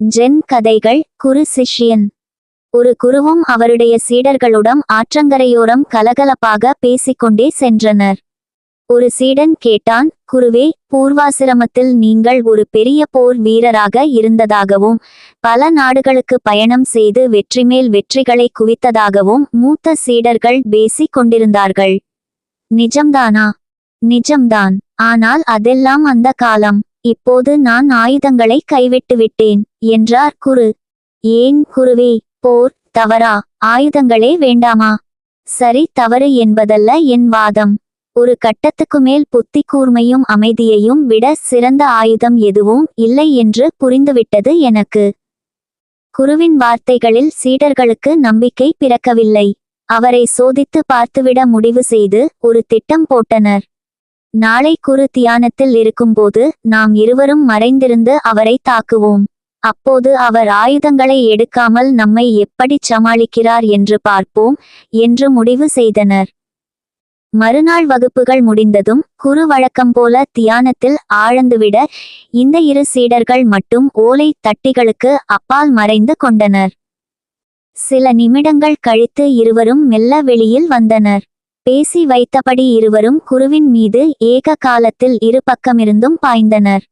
Gen கதைகள். குரு சிஷ்யன். ஒரு குருவும் அவருடைய சீடர்களுடன் ஆற்றங்கரையோரம் கலகலப்பாக பேசிக்கொண்டே சென்றனர். ஒரு சீடன் கேட்டான், குருவே, பூர்வாசிரமத்தில் நீங்கள் ஒரு பெரிய போர் வீரராக இருந்ததாகவும் பல நாடுகளுக்கு பயணம் செய்து வெற்றிமேல் வெற்றிகளை குவித்ததாகவும் மூத்த சீடர்கள் பேசிக் கொண்டிருந்தார்கள். நிஜம்தானா? நிஜம்தான். ஆனால் அதெல்லாம் அந்த காலம். இப்போது நான் ஆயுதங்களை கைவிட்டுவிட்டேன் என்றார் குரு. ஏன் குருவே? போர் தவறா? ஆயுதங்களே வேண்டாமா? சரி தவறு என்பதல்ல என் வாதம். ஒரு கட்டத்துக்கு மேல் புத்தி கூர்மையும் அமைதியையும் விட சிறந்த ஆயுதம் எதுவும் இல்லை என்று புரிந்துவிட்டது எனக்கு. குருவின் வார்த்தைகளில் சீடர்களுக்கு நம்பிக்கை பிறக்கவில்லை. அவரை சோதித்து பார்த்துவிட முடிவு செய்து ஒரு திட்டம் போட்டனர். நாளை குரு தியானத்தில் இருக்கும்போது நாம் இருவரும் மறைந்திருந்து அவரை தாக்குவோம். அப்போது அவர் ஆயுதங்களை எடுக்காமல் நம்மை எப்படிச் சமாளிக்கிறார் என்று பார்ப்போம் என்று முடிவு செய்தனர். மறுநாள் வகுப்புகள் முடிந்ததும் குரு வழக்கம் போல தியானத்தில் ஆழ்ந்துவிட இந்த இரு சீடர்கள் மட்டும் ஓலை தட்டிகளுக்கு அப்பால் மறைந்து கொண்டனர். சில நிமிடங்கள் கழித்து இருவரும் மெல்ல வெளியில் வந்தனர். பேசி வைத்தபடி இருவரும் குருவின் மீது ஏக காலத்தில் இரு பக்கமிருந்தும் பாய்ந்தனர்.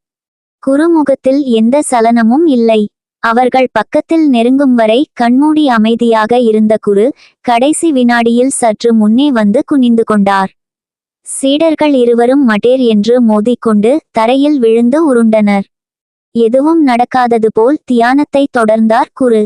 குருமுகத்தில் எந்த சலனமும் இல்லை. அவர்கள் பக்கத்தில் நெருங்கும் வரை கண்மூடி அமைதியாக இருந்த குரு கடைசி வினாடியில் சற்று முன்னே வந்து குனிந்து கொண்டார். சீடர்கள் இருவரும் மடேர் என்று மோதிக்கொண்டு தரையில் விழுந்து உருண்டனர். எதுவும் நடக்காதது போல் தியானத்தை தொடர்ந்தார் குரு.